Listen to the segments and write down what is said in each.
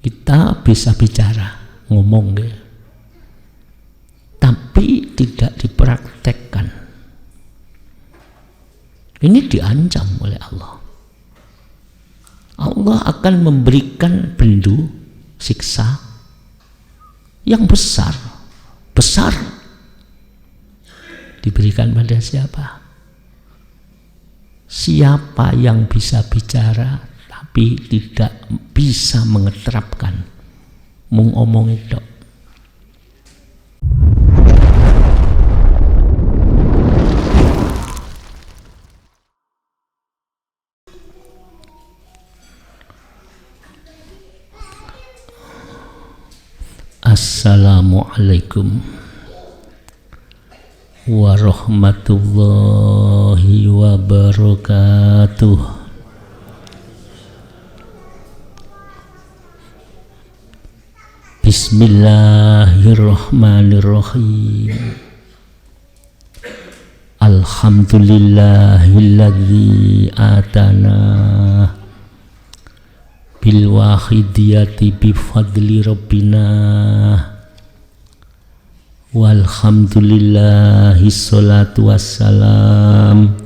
Kita bisa bicara, ngomong ya, tapi tidak dipraktekkan. Ini diancam oleh Allah. Allah akan memberikan bendu siksa yang besar. Diberikan pada siapa? Siapa yang bisa bicara tapi tidak bisa mengeterapkan, ngomong itu. Assalamualaikum warahmatullahi wabarakatuh. Bismillahirrahmanirrahim. Alhamdulillahilladzi atana bil wahidiyati bi fadli rabbina walhamdulillahi sholatu wassalam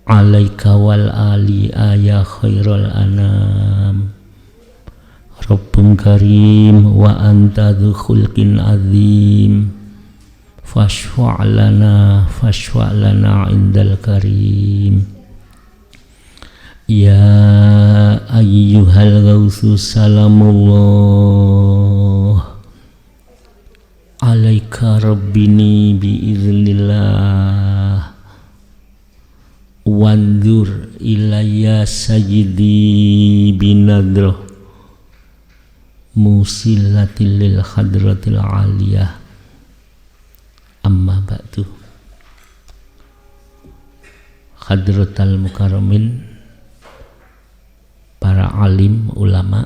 alaika wal ali ya khairul anam. Rabbun karim wa anta dzu khulqin azim fashfa' lana indal karim. Ya ayyuhal ghausu salamullah alaika rabbini biiznillah wandur ilayya sayyidi binadrah musillatil lil hadratil aliyah. Amma ba'du. Hadratal mukarramin, para alim ulama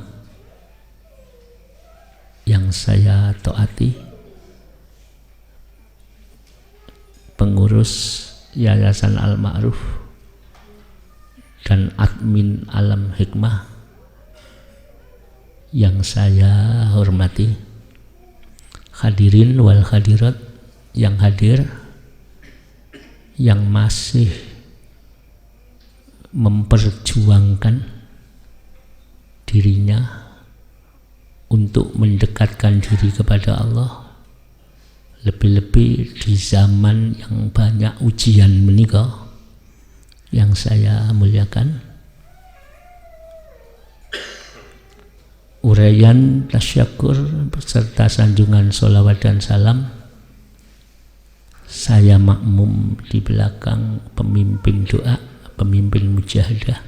yang saya taati, pengurus Yayasan Al-Ma'ruf dan admin Alam Hikmah yang saya hormati, hadirin wal hadirat yang hadir, yang masih memperjuangkan dirinya untuk mendekatkan diri kepada Allah, lebih-lebih di zaman yang banyak ujian menikah yang saya muliakan. Uraian tasyakur beserta sanjungan sholawat dan salam saya makmum di belakang pemimpin doa, pemimpin mujahadah.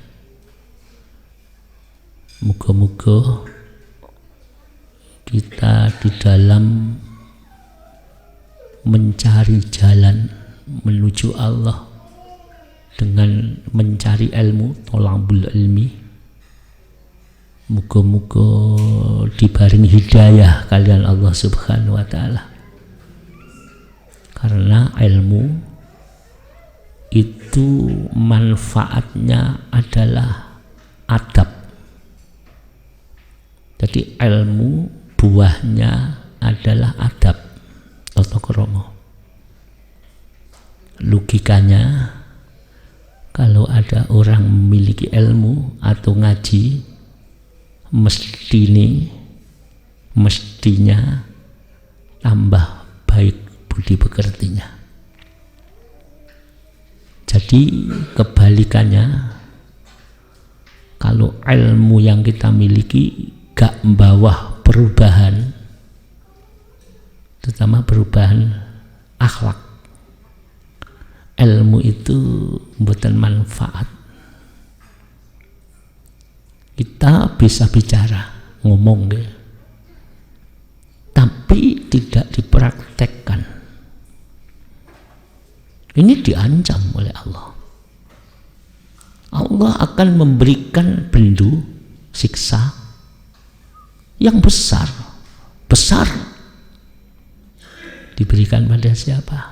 Moga-moga kita di dalam mencari jalan menuju Allah dengan mencari ilmu, thalabul ilmi, moga-moga dibaring hidayah kalian Allah Subhanahu wa ta'ala. Karena ilmu itu manfaatnya adalah adab. Jadi ilmu buahnya adalah adab, tata krama. Logikanya, kalau ada orang memiliki ilmu atau ngaji, mestinya tambah baik budi pekertinya. Jadi kebalikannya, kalau ilmu yang kita miliki gak membawa perubahan, terutama perubahan akhlak, ilmu itu mboten manfaat. Kita bisa bicara, ngomong ya, tapi tidak dipraktekkan. Ini diancam oleh Allah. Allah akan memberikan bendu siksa yang besar. Diberikan pada siapa?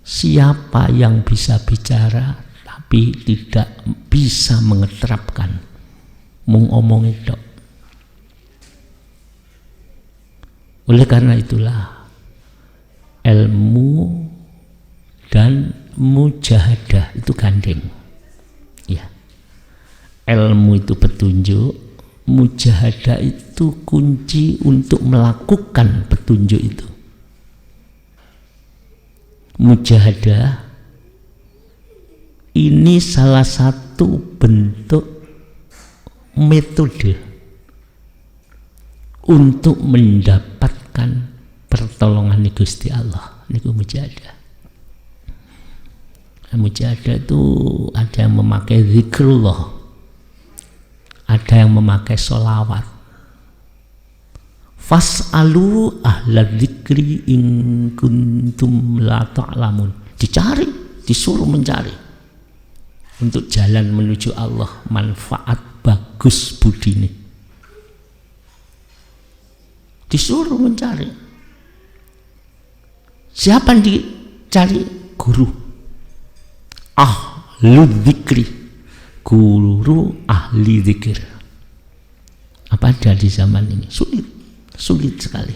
Siapa yang bisa bicara tapi tidak bisa mengeterapkan, mung omong itu. Oleh karena itulah ilmu dan mujahadah itu gandeng. Ya. Ilmu itu petunjuk, mujahadah itu kunci untuk melakukan petunjuk itu. Mujahadah ini salah satu bentuk metode untuk mendapatkan pertolongan Gusti Allah. Niku mujahadah. Mujahadah itu ada yang memakai zikrullah, ada yang memakai sholawat. Fas'alu ahla dzikri in kuntum la ta'lamun. Dicari, disuruh mencari untuk jalan menuju Allah, manfaat bagus budine. Disuruh mencari. Siapa yang dicari? Guru. Ahlu dzikri, guru ahli dzikir. Apa ada di zaman ini? Sulit sekali.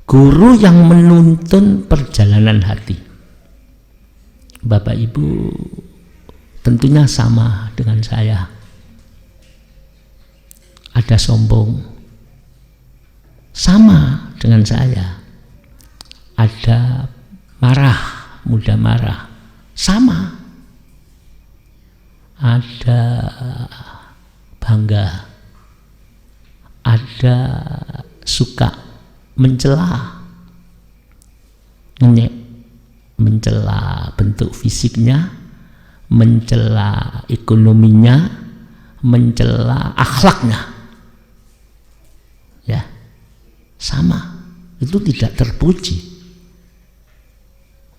Guru yang menuntun perjalanan hati. Bapak Ibu tentunya sama dengan saya. Ada sombong, sama dengan saya. Ada marah, mudah marah, sama. Ada bangga, ada suka mencela, mencela bentuk fisiknya, mencela ekonominya, mencela akhlaknya. Ya, sama. Itu tidak terpuji.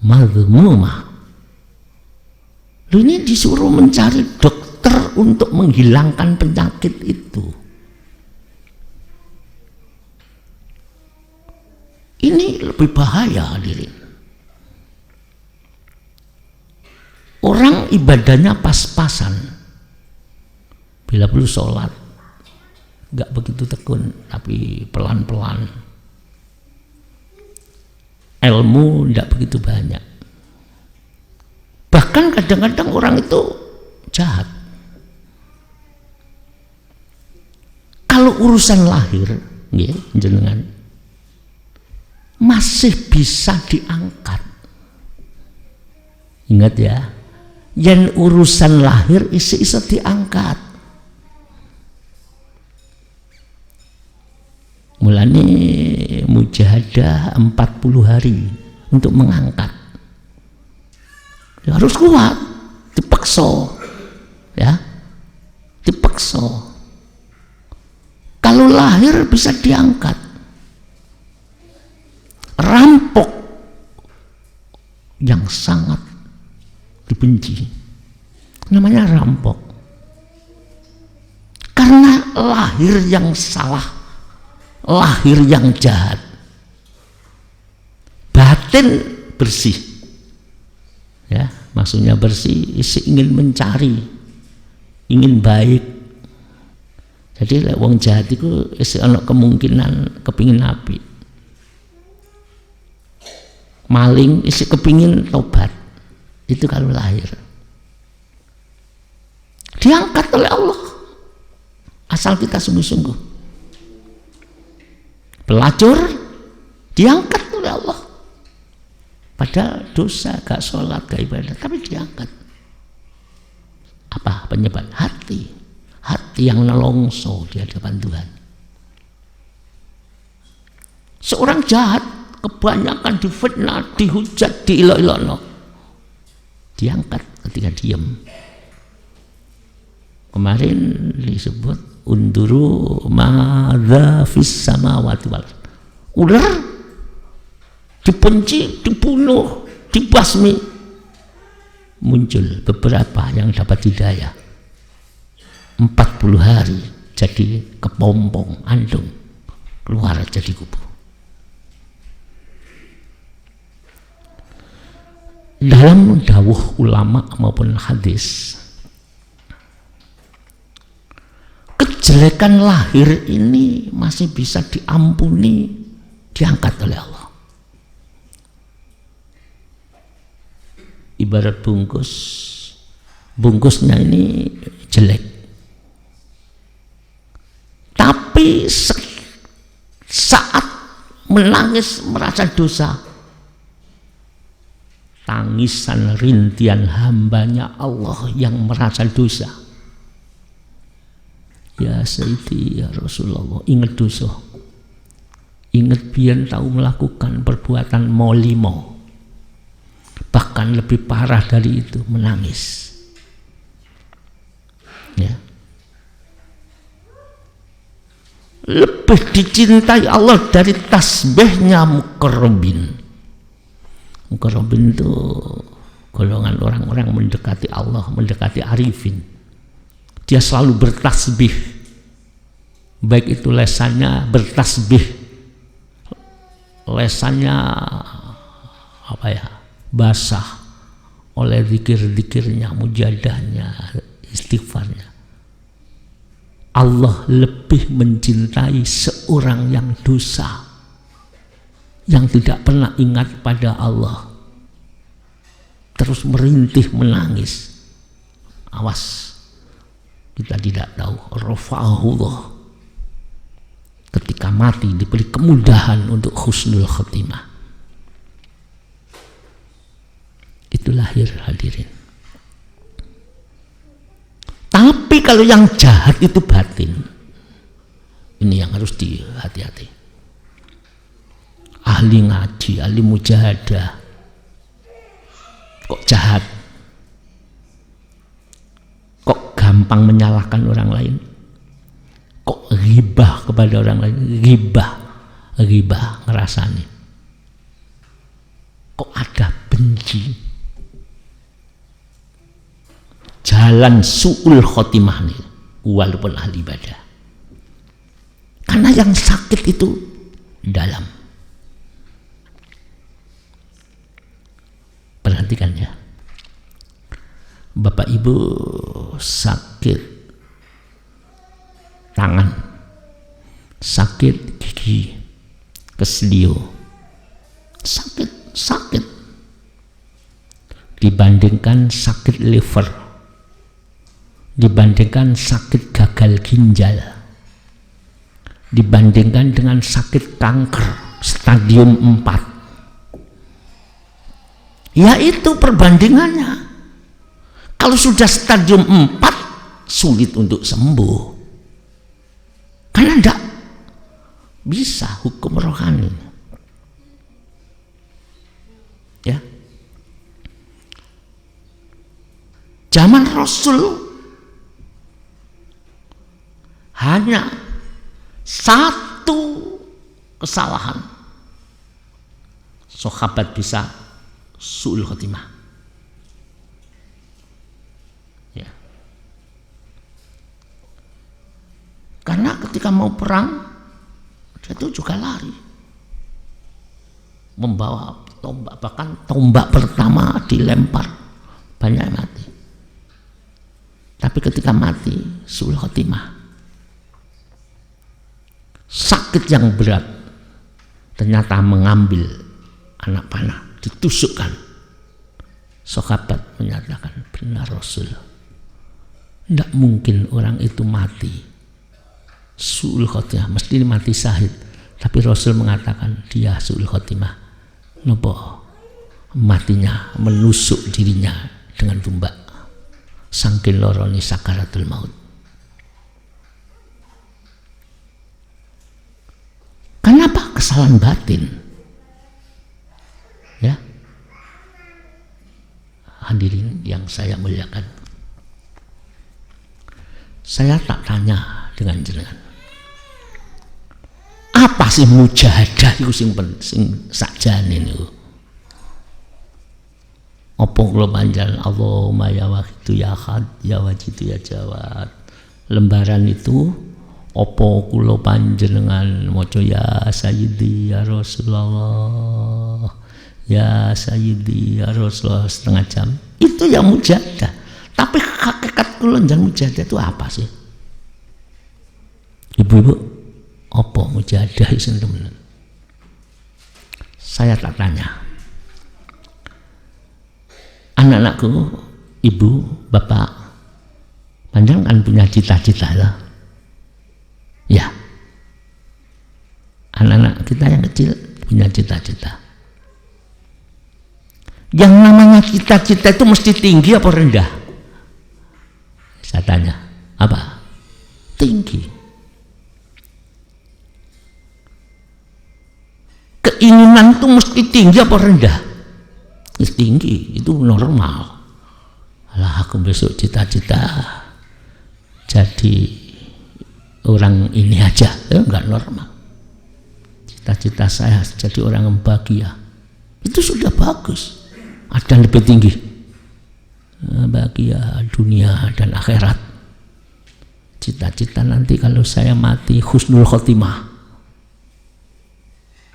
Mazmumah. Ini disuruh mencari dokter untuk menghilangkan penyakit itu. Ini lebih bahaya, hadirin. Orang ibadahnya pas-pasan. Bila perlu sholat, gak begitu tekun, tapi pelan-pelan. Ilmu tidak begitu banyak. Bahkan kadang-kadang orang itu jahat. Kalau urusan lahir, ya, jenengan masih bisa diangkat. Ingat ya, yang urusan lahir isi-isi diangkat. Mulane mujahadah 40 hari untuk mengangkat. Ya, harus kuat, dipaksa, ya, dipaksa. Kalau lahir bisa diangkat. Rampok yang sangat dibenci, namanya rampok. Karena lahir yang salah, lahir yang jahat. Batin bersih, ya, maksudnya bersih, isi ingin mencari, ingin baik. Jadi lek wong jahat itu isi ana kemungkinan kepingin apik. Maling isi kepingin tobat. Itu kalau lahir. Diangkat oleh Allah. Asal kita sungguh-sungguh. Pelacur diangkat oleh Allah. Padahal dosa, gak sholat, gak ibadah, tapi diangkat. Apa penyebab? Hati. Hati yang nelongso di hadapan Tuhan. Seorang jahat kebanyakan difitnah, dihujat, diilok-ilokno, diangkat ketika diam. Kemarin disebut unduru madza fis samawati wal. Ular dibenci, dibunuh, dibasmi. Muncul beberapa yang dapat hidayah. 40 hari jadi kepompong, andung, keluar jadi kubu. Dalam dawuh ulama maupun hadis, kejelekan lahir ini masih bisa diampuni, diangkat oleh Allah. Ibarat bungkusnya ini jelek, tapi saat menangis merasa dosa, tangisan rintihan hambanya Allah yang merasa dosa, ya Sayyidi ya Rasulullah, ingat dosa, ingat biyen tahu melakukan perbuatan molimo, bahkan lebih parah dari itu, menangis. Ya. Lebih dicintai Allah dari tasbihnya muqarrabin. Muqarrabin itu golongan orang-orang mendekati Allah, mendekati arifin. Dia selalu bertasbih, baik itu lesannya bertasbih, lesannya basah oleh zikir-zikirnya, mujadahnya, istighfarnya. Allah lebih mencintai seorang yang dosa, yang tidak pernah ingat pada Allah, terus merintih menangis. Awas, kita tidak tahu rafa'ahullah, ketika mati diberi kemudahan untuk husnul khotimah. Itu lahir, hadirin. Tapi kalau yang jahat itu batin, ini yang harus dihati-hati. Ahli ngaji, ahli mujahadah, kok jahat, kok gampang menyalahkan orang lain, kok ghibah kepada orang lain, ghibah ngerasani, kok ada benci. Jalan su'ul khotimah nih, walaupun ahli ibadah. Karena yang sakit itu dalam. Perhatikan ya, Bapak Ibu sakit tangan, sakit gigi, kesleo, sakit dibandingkan sakit liver, dibandingkan sakit gagal ginjal, dibandingkan dengan sakit kanker stadium 4. Yaitu perbandingannya. Kalau sudah stadium 4 sulit untuk sembuh, karena tidak bisa hukum rohani. Ya, zaman Rasul hanya satu kesalahan, sahabat bisa su'ul khotimah. Ya. Karena ketika mau perang, dia itu juga lari, membawa tombak, bahkan tombak pertama dilempar, banyak yang mati. Tapi ketika mati, su'ul khotimah, sakit yang berat, ternyata mengambil anak panah, ditusukkan. Sahabat menyatakan, benar Rasul, tidak mungkin orang itu mati su'ul khotimah, mesti mati syahid. Tapi Rasul mengatakan dia su'ul khotimah, nopo matinya menusuk dirinya dengan tombak, saking loroni sakaratul maut. Kenapa? Kesalahan batin. Ya, hadirin yang saya muliakan, saya tak tanya dengan jenengan, apa sih mujahadah itu sing sakjane niku? Apa kula panjenengan Allahumma ya wahidu ya ahad ya wajidu ya jawad, lembaran itu opo kula panjenengan maca ya Sayyidi ya Rasulullah, ya Sayyidi ya Rasulullah setengah jam, itu yang mujahadah. Tapi hakikat kula njenengan mujahadah itu apa sih? Ibu-ibu, apa mujahadah itu teman-teman? Saya tak tanya. Anak-anakku, ibu, bapak, panjang kan punya cita-cita lah. Ya. Anak-anak kita yang kecil punya cita-cita. Yang namanya cita-cita itu mesti tinggi apa rendah? Saya tanya, apa? Tinggi. Keinginan itu mesti tinggi apa rendah? Tinggi, itu normal. Alah, aku besok cita-cita jadi orang ini aja, enggak normal. Cita-cita saya jadi orang yang bahagia, itu sudah bagus. Ada yang lebih tinggi, bahagia dunia dan akhirat. Cita-cita nanti kalau saya mati husnul khotimah,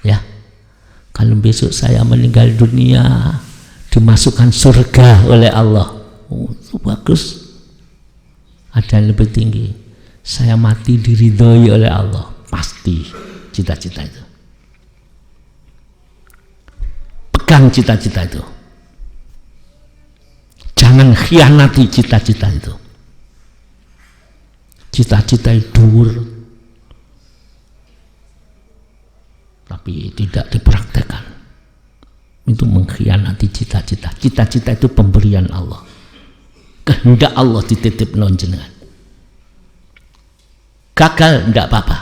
ya. Kalau besok saya meninggal dunia dimasukkan surga oleh Allah, itu bagus. Ada yang lebih tinggi, saya mati diridhoi oleh Allah, pasti cita-cita itu. Pegang cita-cita itu, jangan khianati cita-cita itu. Cita-cita itu dhuwur tapi tidak dipraktekkan, itu mengkhianati cita-cita. Cita-cita itu pemberian Allah, kehendak Allah dititip nonjenengan. Gagal tidak apa-apa,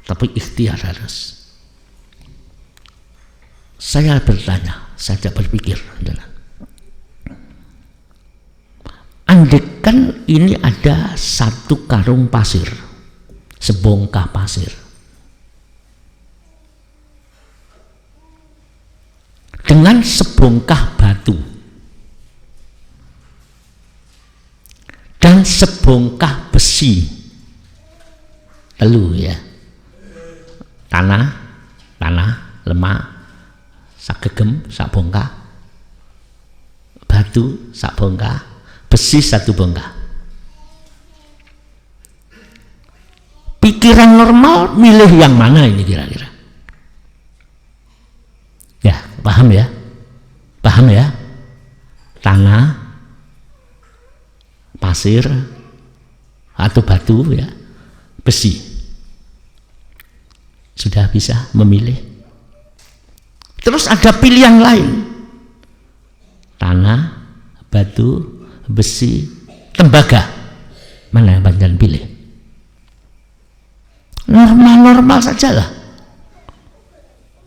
tapi ikhtiar harus. Saya bertanya, saya berpikir, andaikan ini ada satu karung pasir, sebongkah pasir, dengan sebongkah batu dan sebongkah besi, telu ya, tanah lemah sagegem sak bongkah, batu sak bongkah, besi satu bongkah. Pikiran normal milih yang mana ini kira-kira? Ya, paham ya? Paham ya? Tanah, pasir, atau batu ya, besi. Sudah bisa memilih. Terus ada pilihan lain. Tanah, batu, besi, tembaga. Mana yang panjang pilih? Normal-normal sajalah.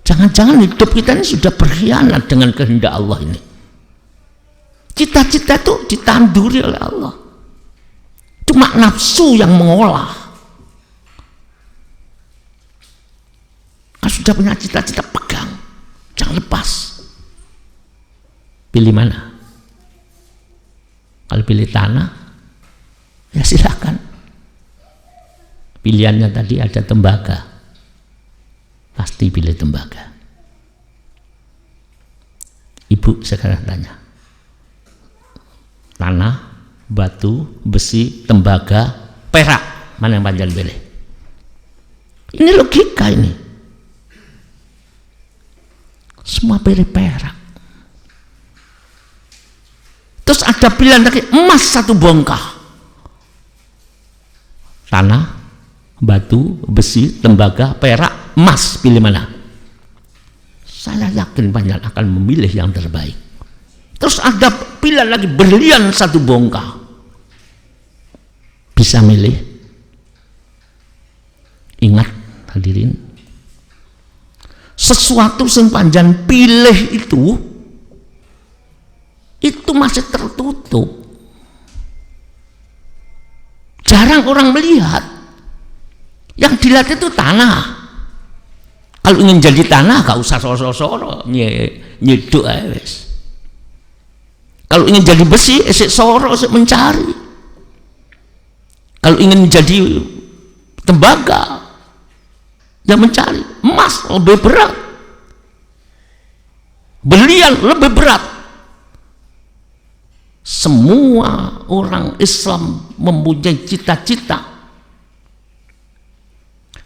Jangan-jangan hidup kita ini sudah berkhianat dengan kehendak Allah ini. Cita-cita itu ditanduri oleh Allah. Cuma nafsu yang mengolah. Kalau sudah punya cita-cita, pegang, jangan lepas. Pilih mana? Kalau pilih tanah, ya silakan. Pilihannya tadi ada tembaga, pasti pilih tembaga. Ibu sekarang tanya, tanah, batu, besi, tembaga, perak, mana yang panjang pilih? Ini logika ini. Semua pilih perak. Terus ada pilihan lagi, emas satu bongkah. Tanah, batu, besi, tembaga, perak, emas, pilih mana? Saya yakin banyak akan memilih yang terbaik. Terus ada pilihan lagi, berlian satu bongkah. Bisa milih? Ingat hadirin, sesuatu yang panjang pilih itu masih tertutup. Jarang orang melihat. Yang dilihat itu tanah. Kalau ingin jadi tanah gak usah soro-soro nyeduk wis. Kalau ingin jadi besi esek soro esek mencari. Kalau ingin jadi tembaga ya mencari. Emas lebih berat, berlian lebih berat. Semua orang Islam mempunyai cita-cita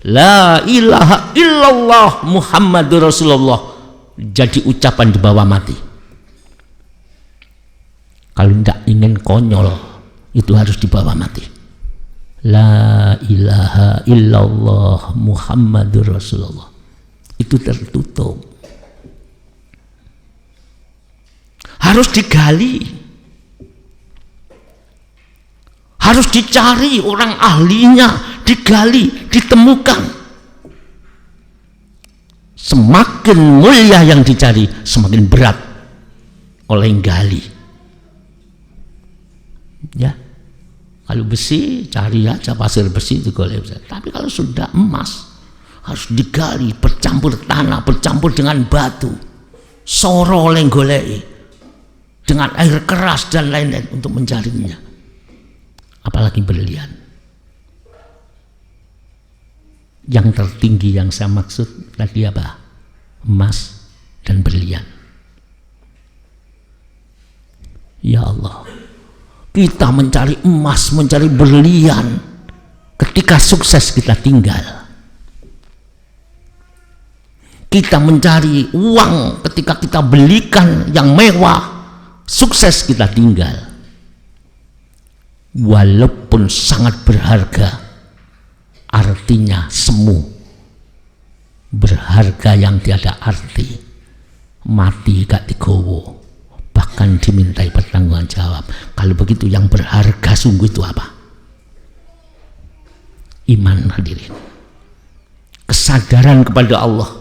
La ilaha illallah Muhammadur Rasulullah jadi ucapan di bawah mati. Kalau tidak ingin konyol, itu harus di bawah mati. La ilaha illallah Muhammadur Rasulullah. Itu tertutup. Harus digali. Harus dicari orang ahlinya, digali, ditemukan. Semakin mulia yang dicari, semakin berat oleh yang gali. Ya, kalau besi cari aja pasir besi itu golek. Tapi kalau sudah emas harus digali, bercampur tanah, bercampur dengan batu, soro oleh golek, dengan air keras dan lain-lain untuk mencarinya. Apalagi berlian. Yang tertinggi yang saya maksud tadi apa? Emas dan berlian. Ya Allah, kita mencari emas, mencari berlian, ketika sukses kita tinggal. Kita mencari uang ketika kita belikan yang mewah, sukses kita tinggal. Walaupun sangat berharga, artinya semu, berharga yang tiada arti, mati gak digowo, bahkan dimintai pertanggungan jawab. Kalau begitu yang berharga sungguh itu apa? Iman, hadirin. Kesadaran kepada Allah,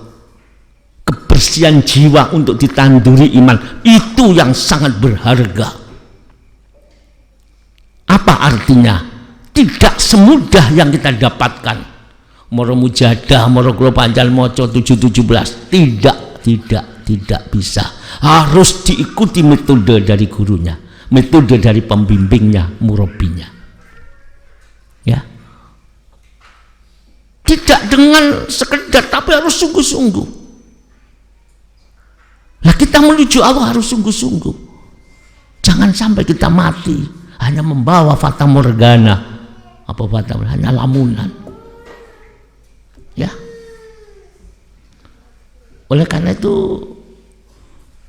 kebersihan jiwa untuk ditanduri iman, itu yang sangat berharga. Apa artinya? Tidak semudah yang kita dapatkan. Moro mujadah, moro kula panjal maca 717. Tidak bisa. Harus diikuti metode dari gurunya, metode dari pembimbingnya, murabinya. Ya. Tidak dengan sekedar, tapi harus sungguh-sungguh. Nah, kita menuju Allah harus sungguh-sungguh. Jangan sampai kita mati hanya membawa fata morgana, apa fata morgana, hanya lamunan. Ya. Oleh karena itu,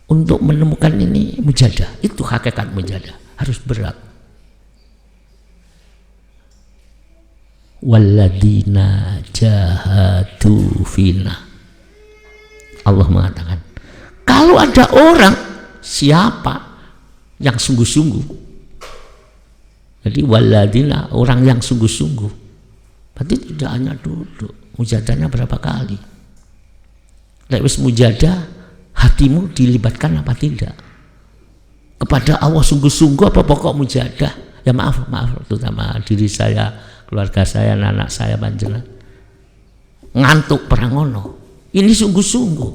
untuk menemukan ini mujadah, itu hakikat mujadah, harus berat. Walladzina jahadu fina. Allah mengatakan, kalau ada orang, siapa yang sungguh-sungguh, jadi waladina, orang yang sungguh-sungguh, berarti tidak hanya duduk. Mujadahnya berapa kali? Lewis mujadah, hatimu dilibatkan apa tidak? Kepada Allah sungguh-sungguh apa pokok mujadah? Ya maaf, terutama diri saya, keluarga saya, anak saya panjenengan. Ngantuk perangono. Ini sungguh-sungguh.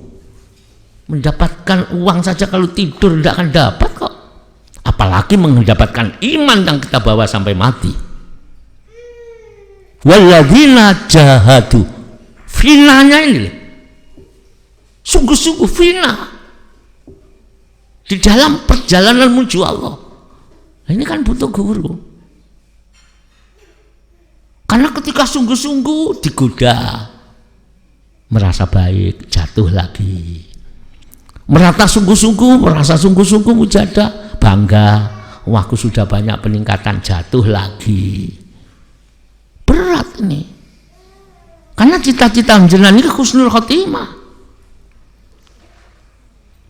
Mendapatkan uang saja kalau tidur tidak akan dapat kok. Apalagi mendapatkan iman yang kita bawa sampai mati. Walladzina jahadu, finanya ini sungguh-sungguh fina di dalam perjalanan menuju Allah. Ini kan butuh guru, karena ketika sungguh-sungguh digoda, merasa baik, jatuh lagi. Merasa sungguh-sungguh mujadah, bangga, wah aku sudah banyak peningkatan, jatuh lagi. Berat ini, karena cita-cita jenengan ini husnul khotimah.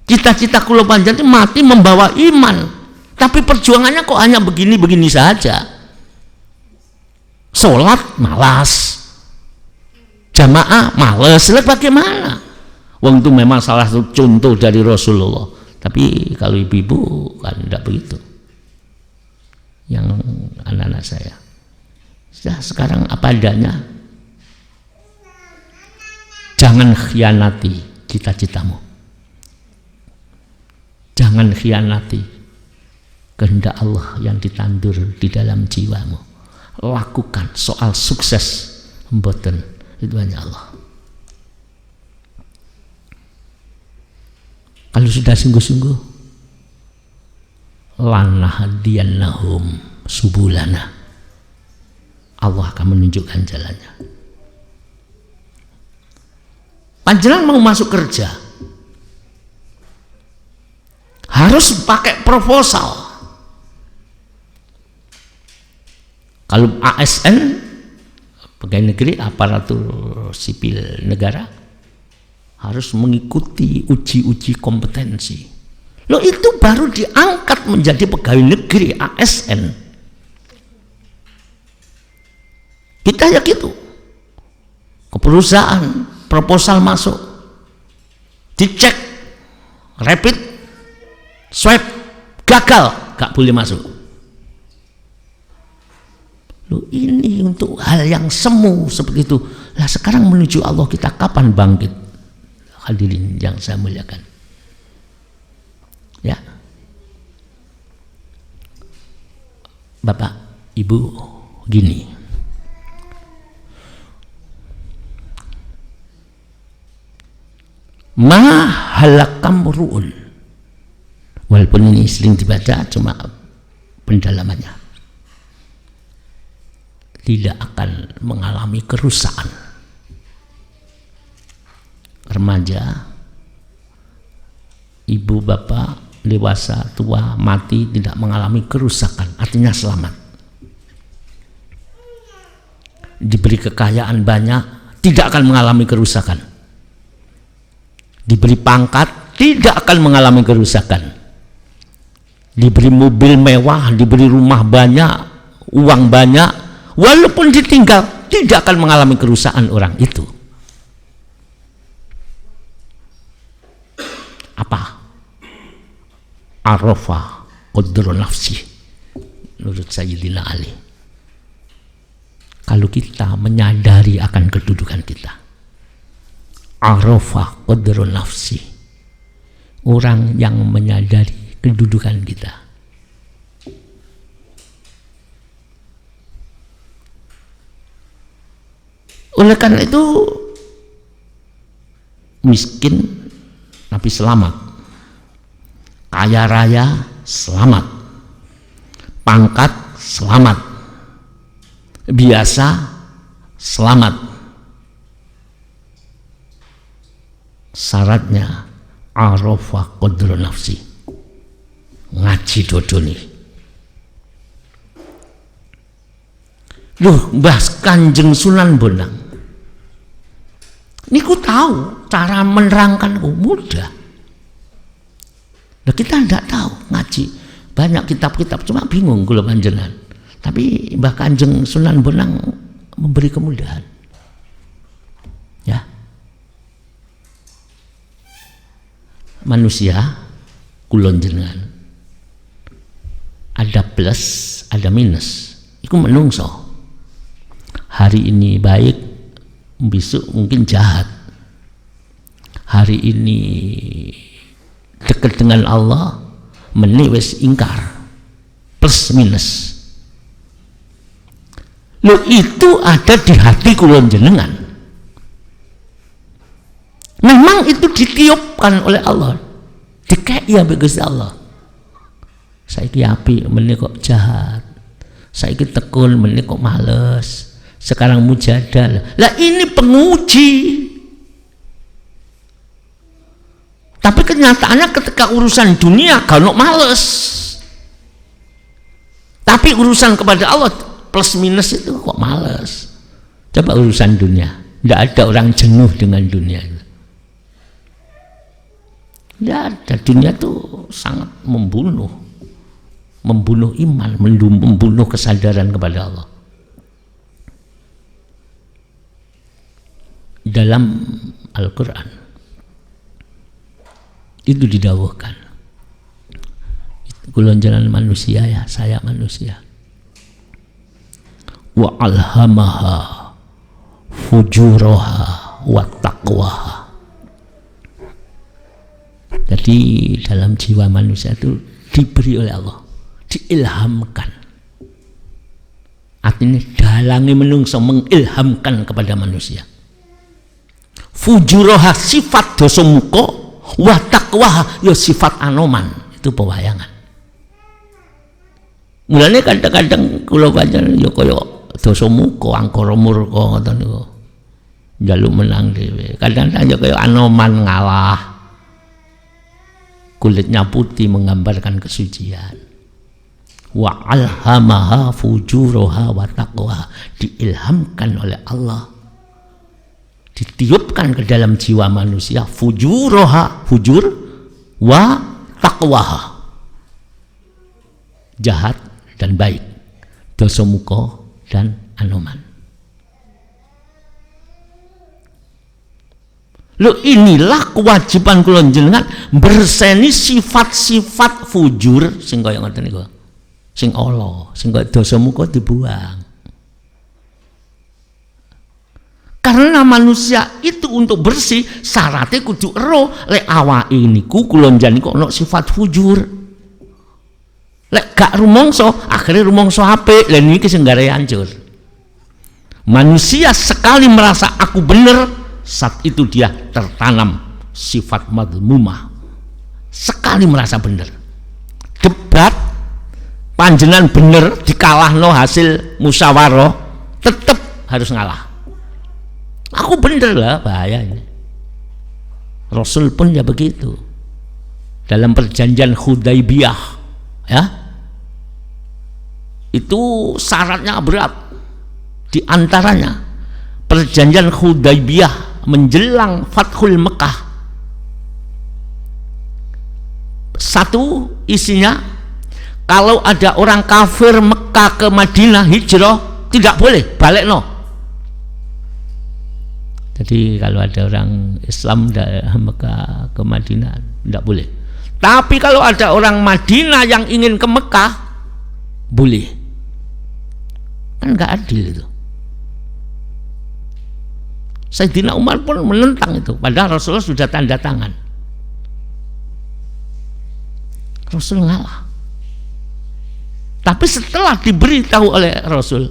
Cita-cita kula panjenengan mati membawa iman, tapi perjuangannya kok hanya begini-begini saja. Sholat malas, jamaah males, lihat bagaimana? Wong itu memang salah satu contoh dari Rasulullah. Tapi kalau ibu-ibu kan tidak begitu. Yang anak-anak saya, sekarang apa adanya. Jangan khianati cita-citamu. Jangan khianati kehendak Allah yang ditandur di dalam jiwamu. Lakukan, soal sukses mboten itu hanya Allah. Kalau sudah sungguh-sungguh, lanahdiyannahum subulana, Allah akan menunjukkan jalannya. Panjenengan mau masuk kerja, harus pakai proposal. Kalau ASN, pegawai negeri, aparatur sipil negara, harus mengikuti uji-uji kompetensi. Loh, itu baru diangkat menjadi pegawai negeri ASN. Kita ya gitu. Ke perusahaan, proposal masuk, dicek, rapid, swab, gagal, gak boleh masuk. Loh, ini untuk hal yang semu seperti itu. Lah sekarang menuju Allah kita kapan bangkit? Hadirin yang saya muliakan. Ya. Bapak, Ibu, gini. Ma halakam ru'ul, walaupun ini sering dibaca, cuma pendalamannya tidak akan mengalami kerusakan. Remaja, ibu bapak, dewasa, tua, mati tidak mengalami kerusakan, artinya selamat. Diberi kekayaan banyak, tidak akan mengalami kerusakan. Diberi pangkat, tidak akan mengalami kerusakan. Diberi mobil mewah, diberi rumah banyak, uang banyak, walaupun ditinggal, tidak akan mengalami kerusakan orang itu. Apa? Arafa qadrun nafsi, menurut Sayyidina Ali. Kalau kita menyadari akan kedudukan kita, arafa qadrun nafsi, orang yang menyadari kedudukan kita, oleh karena itu miskin tapi selamat, kaya raya selamat, pangkat selamat, biasa selamat. Syaratnya arafa qadrun nafsi, ngaji dodoni. Loh, Mbah Kanjeng Sunan Bonang niku tahu cara menerangkan mudah. Nah, kita tidak tahu, ngaji banyak kitab-kitab, cuma bingung kula panjenengan. Tapi Mbah Kanjeng Sunan Bonang memberi kemudahan. Ya. Manusia kulon jenengan ada plus, ada minus. Iku menungso. Hari ini baik, besok mungkin jahat. Hari ini dekat dengan Allah, meniwes ingkar. Plus minus. Loh, itu ada di hati kulon jenengan. Memang itu ditiupkan oleh Allah, dikei ya Gusti Allah. Saiki api, meneh kok jahat. Saiki tekun, meneh kok males. Sekarang mujadal. Lah ini penguji. Tapi kenyataannya ketika urusan dunia kalau males. Tapi urusan kepada Allah plus minus itu kok males. Coba urusan dunia, tidak ada orang jenuh dengan dunia. Tidak ada, dunia itu sangat membunuh iman, membunuh kesadaran kepada Allah. Dalam Al-Quran itu didawuhkan, golongan manusia ya, saya manusia. Wa alhamaha fujuraha wa taqwaha. Jadi dalam jiwa manusia itu diberi oleh Allah, diilhamkan. Artinya dalangi menungso, mengilhamkan kepada manusia. Fujuraha sifat dosa muka, wa taqwaha ya sifat anoman, itu pewayangan. Mulane kadang-kadang kula baca ya kaya dosa muka, angkara murka ngoten niku. Njaluk menang dhewe. Kadang-kadang kaya Anoman ngalah. Kulitnya putih menggambarkan kesucian. Wa alhamaha fujuraha wa taqwa, diilhamkan oleh Allah, ditiupkan ke dalam jiwa manusia fujuraha, fujur, wa taqwaha, jahat dan baik, Dasamuka dan Anoman. Loh, inilah kewajiban kula jenengan berseni sifat-sifat fujur sing kaya ngoten niku. Sing ala, sing kaya Dasamuka dibuang. Karena manusia itu untuk bersih syaratnya kudu ero lek awake niku kula njenengan kok ana sifat fujur. Lek gak rumangsa, akhirnya rumangsa apik, lha niki sing gare hancur. Manusia sekali merasa aku bener, saat itu dia tertanam sifat madmumah. Sekali merasa bener, debat panjenan bener dikalahno hasil musyawarah, tetap harus ngalah. Aku bener lah, bahaya ini. Rasul pun ya begitu. Dalam perjanjian Hudaibiyah, ya, itu syaratnya berat. Di antaranya perjanjian Hudaibiyah menjelang Fathul Mekah, satu isinya kalau ada orang kafir Mekah ke Madinah hijrah tidak boleh balik no. Jadi kalau ada orang Islam dari Mekah ke Madinah tidak boleh. Tapi kalau ada orang Madinah yang ingin ke Mekah boleh. Kan nggak adil itu. Sayyidina Umar pun menentang itu, padahal Rasulullah sudah tanda tangan. Rasul ngalah. Tapi setelah diberitahu oleh Rasul,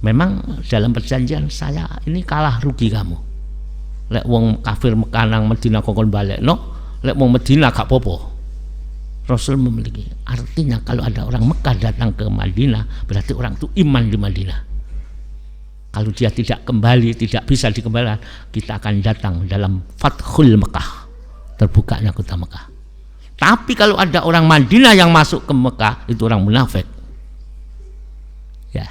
memang dalam perjanjian saya ini kalah rugi kamu. Lek wong kafir Mekah nang Madinah kokon balik no, lek wong Madinah gak popo. Rasul memiliki artinya kalau ada orang Mekah datang ke Madinah berarti orang itu iman di Madinah. Kalau dia tidak kembali, tidak bisa dikembalikan, kita akan datang dalam Fathul Mekah, terbukanya kota Mekah. Tapi kalau ada orang Madinah yang masuk ke Mekah, itu orang munafik. Ya.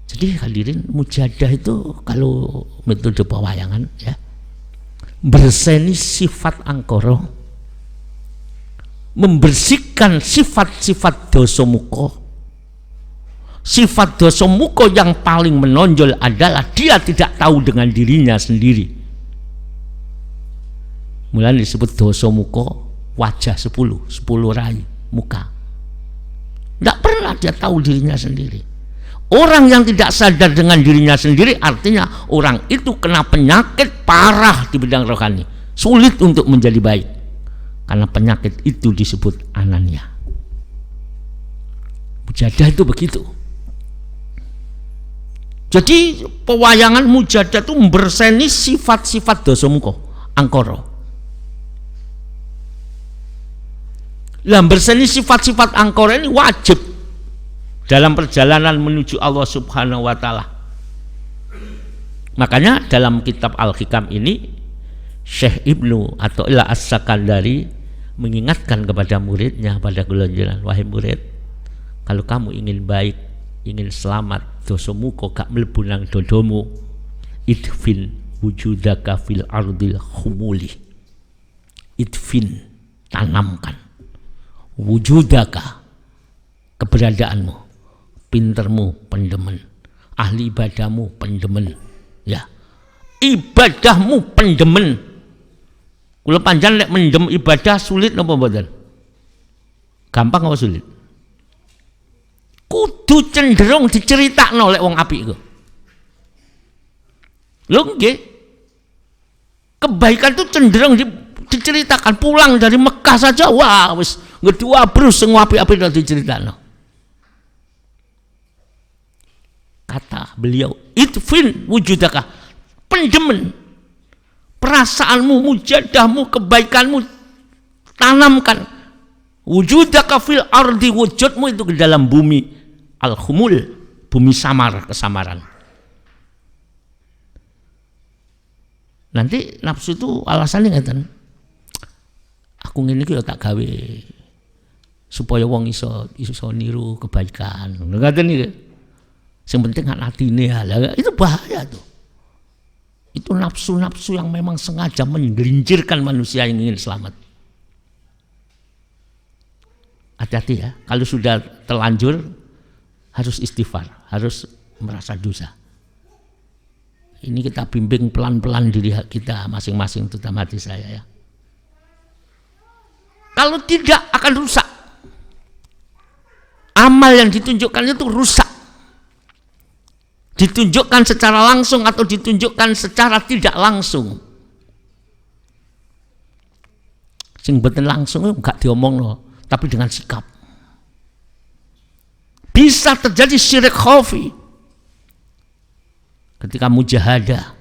Jadi hadirin, mujadah itu kalau metode pewayangan, ya, berseni sifat angkara, membersihkan sifat-sifat Dasamuka. Sifat Dasamuka yang paling menonjol adalah dia tidak tahu dengan dirinya sendiri. Mulai disebut Dasamuka wajah 10 rai muka. Tidak pernah dia tahu dirinya sendiri. Orang yang tidak sadar dengan dirinya sendiri artinya orang itu kena penyakit parah di bidang rohani, sulit untuk menjadi baik. Karena penyakit itu disebut anania. Mujadah itu begitu. Jadi pewayangan mujadah itu berseni sifat-sifat Dasamuka angkara. Lah berseni sifat-sifat angkara ini wajib dalam perjalanan menuju Allah Subhanahu wa taala. Makanya dalam kitab Al-Hikam ini Syekh Ibnu atau Ila As-Sakandari mengingatkan kepada muridnya, pada golongan, wahai murid, kalau kamu ingin baik, ingin selamat, Dasamuka gak mlebu nang dodomu, idfin wujudaka fil ardil khumuli. Idfin, tanamkan wujudaka, keberadaanmu, pintermu pendemen, ahli ibadahmu pendemen, ya, ibadahmu pendemen. Kula panjang lek mendem ibadah sulit napa mboten? Gampang apa sulit? Kudu cenderung diceritakno lek wong apik iku. Lho nggih. Kebaikan itu cenderung diceritakan. Pulang dari Mekah saja wah wis ngedua brus sing apik-apik diceritakno. Kata beliau, idfin wujudaka, pendemen perasaanmu, mujadahmu, kebaikanmu, tanamkan wujudaka fil ardi, wujudmu itu ke dalam bumi al-khumul, bumi samar, kesamaran. Nanti nafsu itu alasannya ngeten. Aku ngene iki ya tak gawe supaya wong iso niru kebaikan. Ngoten iki. Sing penting atine ya. Itu bahaya tuh. Itu nafsu-nafsu yang memang sengaja menggelincirkan manusia yang ingin selamat. Hati-hati ya, kalau sudah terlanjur harus istighfar, harus merasa dosa. Ini kita bimbing pelan-pelan diri kita masing-masing, terutama hati saya ya. Kalau tidak akan rusak. Amal yang ditunjukkan itu rusak. Ditunjukkan secara langsung atau ditunjukkan secara tidak langsung. Sing boten langsung enggak diomongno, tapi dengan sikap. Bisa terjadi syirik khafi. Ketika mujahadah,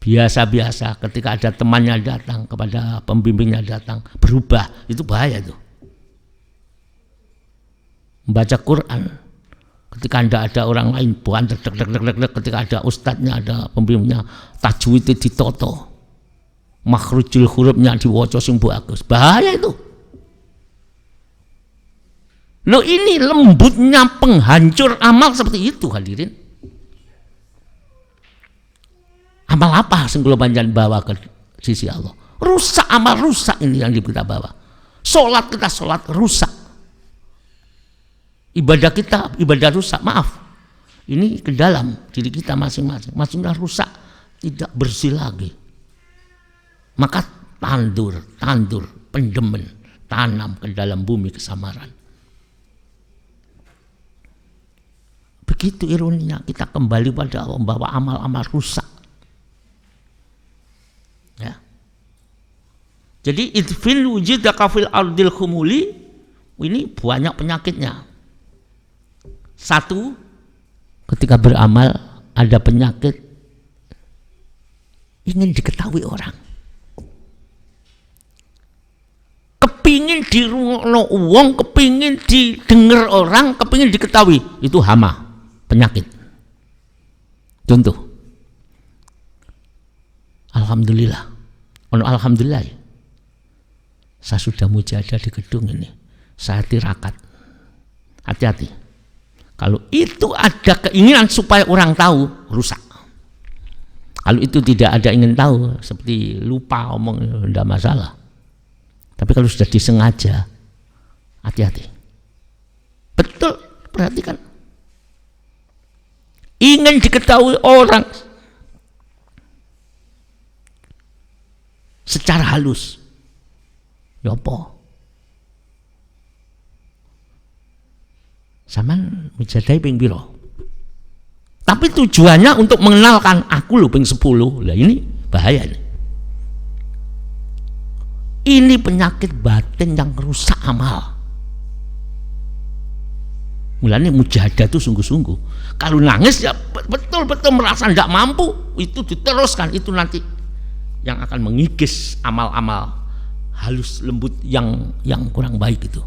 biasa-biasa, ketika ada temannya datang, kepada pembimbingnya datang, berubah, itu bahaya tuh. Membaca Quran, ketika tidak ada orang lain, bukan ketika ada ustadznya, ada pembimbingnya, tajwidnya ditoto, makhrujul hurufnya diwoco sing bagus, bahaya itu. Loh, ini lembutnya penghancur amal seperti itu hadirin. Amal apa sing kula panjenengan bawa ke sisi Allah? Rusak, amal rusak ini yang kita bawa. Salat kita salat rusak. Ibadah kita ibadah rusak, maaf. Ini ke dalam diri kita masing-masing. Maksudnya rusak, tidak bersih lagi. Maka tandur, pendemen, tanam ke dalam bumi kesamaran. Begitu ironinya, kita kembali pada Allah, membawa amal-amal rusak. Ya. Jadi idfil wujudaka fil ardil khumuli, ini banyak penyakitnya. Satu, ketika beramal ada penyakit ingin diketahui orang. Kepingin dirungokno wong, kepingin didengar orang, kepingin diketahui, itu hama. Penyakit. Contoh, alhamdulillah, alhamdulillah, saya sudah mujahadah di gedung ini, saya tirakat. Hati-hati, kalau itu ada keinginan supaya orang tahu, rusak. Kalau itu tidak ada ingin tahu, seperti lupa omong, tidak masalah. Tapi kalau sudah disengaja, hati-hati. Betul, perhatikan. Ingin diketahui orang secara halus. Ya apa? Saman mujadai ping piro? Tapi tujuannya untuk mengenalkan aku lho ping 10. Lah ini bahaya nih. Ini penyakit batin yang rusak amal. Mulanya mujahadah itu sungguh-sungguh. Kalau nangis ya betul-betul merasa tidak mampu, itu diteruskan, itu nanti yang akan mengikis amal-amal halus lembut yang kurang baik itu.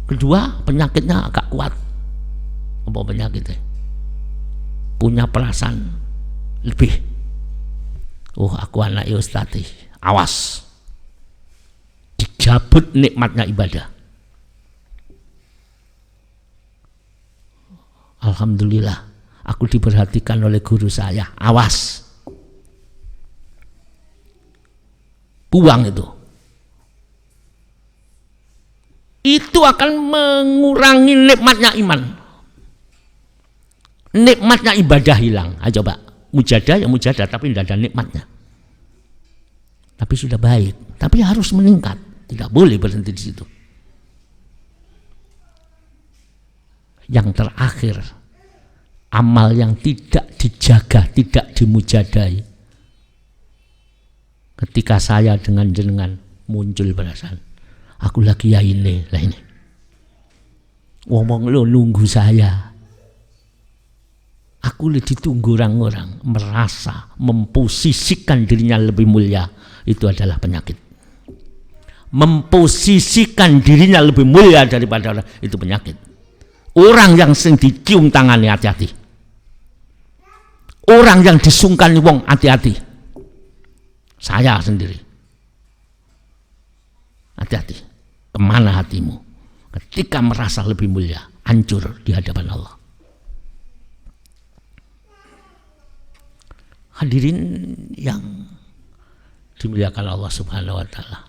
Kedua, penyakitnya agak kuat. Apa penyakitnya? Punya perasaan lebih. Oh, aku anak ustadz, awas. Dijabut nikmatnya ibadah. Alhamdulillah, aku diperhatikan oleh guru saya. Awas, buang itu. Itu akan mengurangi nikmatnya iman, nikmatnya ibadah hilang. Ayo coba, mujahadah ya mujahadah, tapi tidak ada nikmatnya. Tapi sudah baik, tapi harus meningkat. Tidak boleh berhenti di situ. Yang terakhir, amal yang tidak dijaga, tidak dimujadai. Ketika saya dengan jenengan muncul perasaan, aku lagi ya ini, lah ini. Ngomong lo nunggu saya. Aku ditunggu orang-orang, merasa memposisikan dirinya lebih mulia, itu adalah penyakit. memposisikan dirinya lebih mulia daripada orang, itu penyakit. Orang yang sering dicium tangannya hati-hati. Orang yang disungkan wong hati-hati. Saya sendiri. Hati-hati. Kemana hatimu? Ketika merasa lebih mulia, hancur di hadapan Allah. Hadirin yang dimuliakan Allah Subhanahu wa Ta'ala.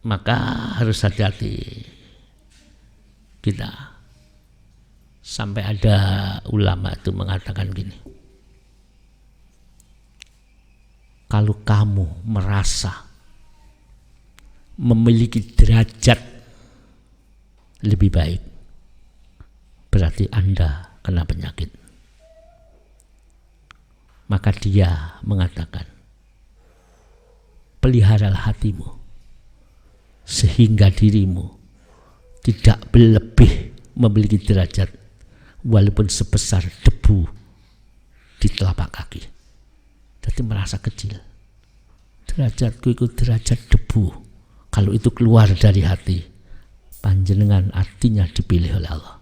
Maka harus hati-hati kita. Sampai ada ulama itu mengatakan gini, kalau kamu merasa memiliki derajat lebih baik, berarti Anda kena penyakit. Maka dia mengatakan, peliharalah hatimu sehingga dirimu tidak lebih memiliki derajat walaupun sebesar debu di telapak kaki. Jadi merasa kecil. Derajatku itu derajat debu. Kalau itu keluar dari hati, panjenengan artinya dipilih oleh Allah.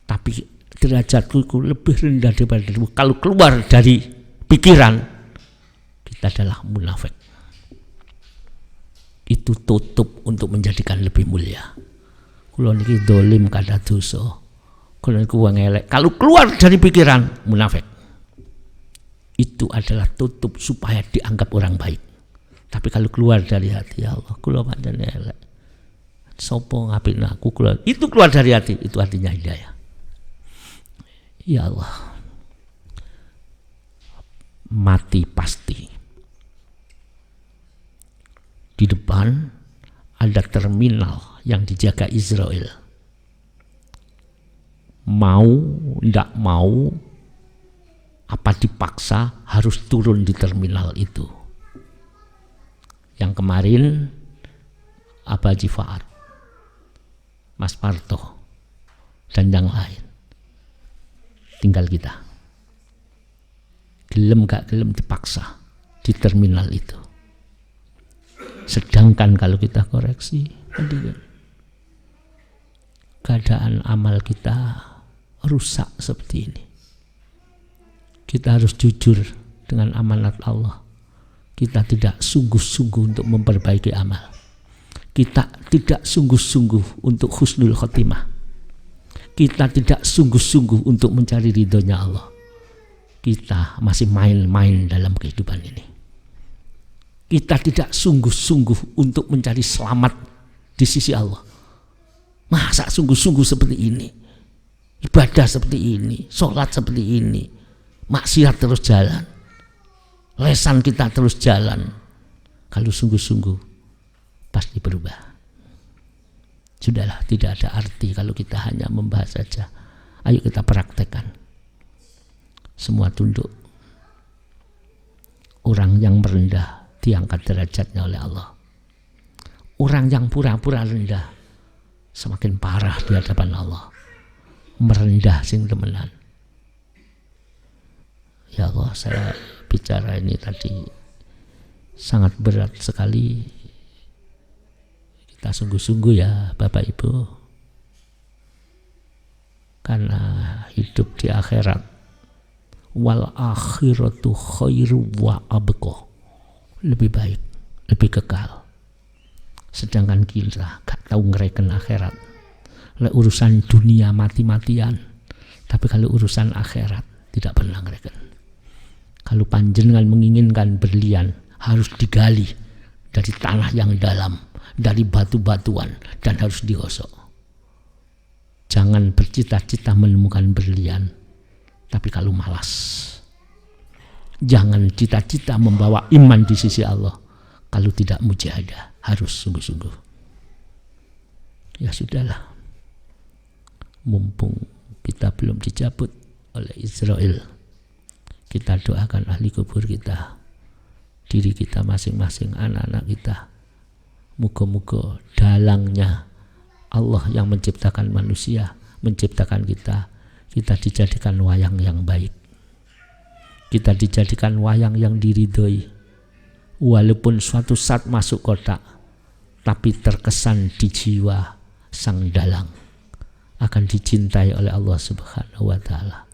Tapi derajatku itu lebih rendah daripada debu. Kalau keluar dari pikiran, kita adalah munafik. Itu tutup untuk menjadikan lebih mulia. Kalau niki dolim kada dosa, kalau niku wong elek, kalau keluar dari pikiran, munafik. Itu adalah tutup supaya dianggap orang baik. Tapi kalau keluar dari hati, ya Allah, kula pancen elek. Sopo ngapin aku keluar. Itu keluar dari hati, itu artinya hidayah. Ya Allah. Mati pasti. Di depan ada terminal yang dijaga Israel. Mau, tidak mau, apa dipaksa harus turun di terminal itu. Yang kemarin Abaji Fa'ad, Mas Parto, dan yang lain. Tinggal kita. Gelem gak gelem dipaksa di terminal itu. Sedangkan kalau kita koreksi, keadaan amal kita rusak seperti ini. Kita harus jujur dengan amanat Allah. Kita tidak sungguh-sungguh untuk memperbaiki amal. Kita tidak sungguh-sungguh untuk husnul khotimah. Kita tidak sungguh-sungguh untuk mencari ridhonya Allah. Kita masih main-main dalam kehidupan ini. Kita tidak sungguh-sungguh untuk mencari selamat di sisi Allah. Masa sungguh-sungguh seperti ini? Ibadah seperti ini, sholat seperti ini, maksiat terus jalan, lesan kita terus jalan. Kalau sungguh-sungguh pasti berubah. Sudahlah, tidak ada arti kalau kita hanya membahas saja. Ayo kita praktekkan. Semua tunduk. Orang yang merendah diangkat derajatnya oleh Allah. Orang yang pura-pura rendah semakin parah di hadapan Allah. Merendah sing temenan. Ya Allah, saya bicara ini tadi sangat berat sekali. Kita sungguh-sungguh ya Bapak Ibu, karena hidup di akhirat, wal akhiratu khairu wa abqa, lebih baik, lebih kekal. Sedangkan kita gak tahu ngereken akhirat. Lek urusan dunia mati-matian, tapi kalau urusan akhirat tidak pernah ngereken. Kalau panjenengan menginginkan berlian, harus digali dari tanah yang dalam, dari batu-batuan, dan harus digosok. Jangan bercita-cita menemukan berlian, tapi kalau malas. Jangan cita-cita membawa iman di sisi Allah, kalau tidak mujahadah, harus sungguh-sungguh. Ya sudahlah, mumpung kita belum dicabut oleh Israel, kita doakan ahli kubur kita, diri kita masing-masing, anak-anak kita. Muga-muga dalangnya Allah yang menciptakan manusia, menciptakan kita, kita dijadikan wayang yang baik. Kita dijadikan wayang yang diridhoi. walaupun suatu saat masuk kotak, tapi terkesan di jiwa sang dalang, akan dicintai oleh Allah Subhanahu wa Ta'ala.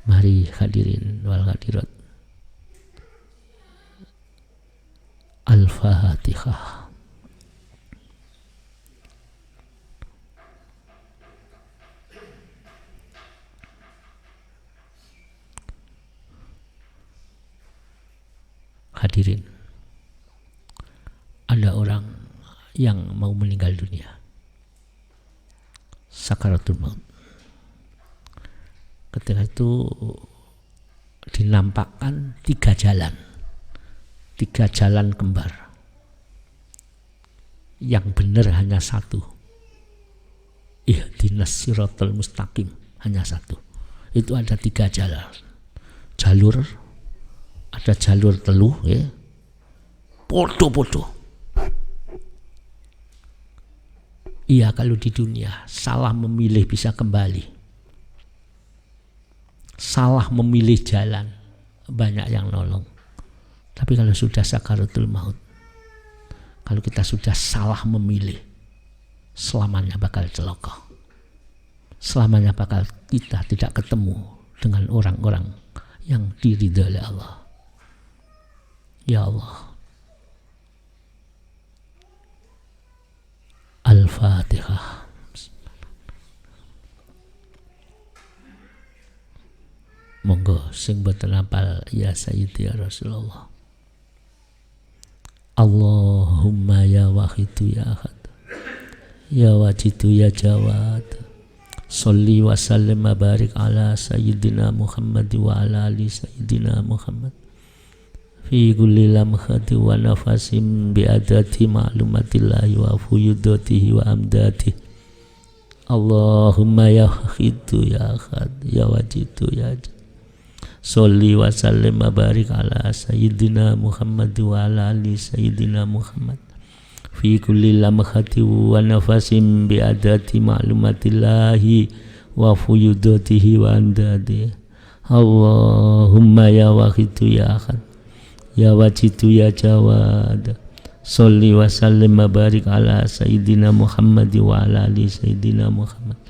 Mari hadirin wal hadirat, Al-Fatihah. Hadirin, ada orang yang mau meninggal dunia, sakaratul maut. Ketika itu dinampakkan tiga jalan kembar. Yang benar hanya satu, ihdinas siratal mustaqim, hanya satu. Itu ada tiga jalur, ada jalur teluh, ya, podo-podo. Iya, kalau di dunia salah memilih bisa kembali, salah memilih jalan banyak yang nolong. Tapi kalau sudah sakaratul maut, kalau kita sudah salah memilih, selamanya bakal celaka. Selamanya bakal kita tidak ketemu dengan orang-orang yang diridhai oleh Allah. Ya Allah. Al-Fatihah. Monggo sing boten hafal ya Sayyidi ya Rasulullah. Allahumma ya wahidu ya ahad, ya wajidu ya jawad, sholli wa sallim wa barik ala Sayyidina Muhammad wa ala ali Sayyidina Muhammad fi kulli lamhati wa nafasim bi adati ma'lumatillahi wa fuyudatihi wa amdatihi. Allahumma ya wahidu ya ahad, ya wajidu ya jawad, sholli wa sallim wa barik ala Sayyidina Muhammad wa ala ali Sayyidina Muhammad fi kulli lamhati wa nafasim bi adati ma'lumatillahi wa fuyudatihi wa amdadihi. Allahumma ya wahidu ya ahad, ya wajidu ya jawad, sholli wa sallim wa barik ala Sayyidina Muhammad wa ala ali Sayyidina Muhammad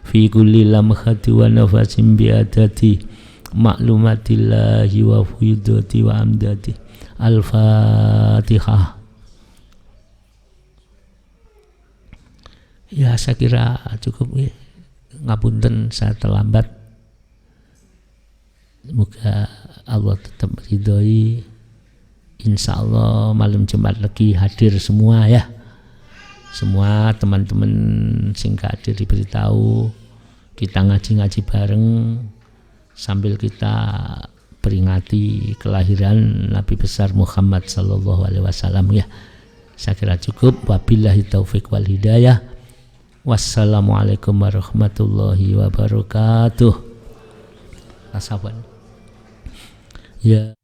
fi kulli lamhati wa nafasim bi adati maklumatillahi wa fuyudati wa amdati. Al-Fatihah. Ya, saya kira cukup ya. Ngapunten saya terlambat. Semoga Allah tetap meridhoi. Insya Allah malam Jumat lagi hadir semua ya. Semua teman-teman sing hadir diberitahu, kita ngaji-ngaji bareng sambil kita peringati kelahiran Nabi besar Muhammad sallallahu alaihi wasallam ya. Saya kira cukup. Wabillahi taufik wal hidayah. Wassalamualaikum warahmatullahi wabarakatuh. Asaban. Ya.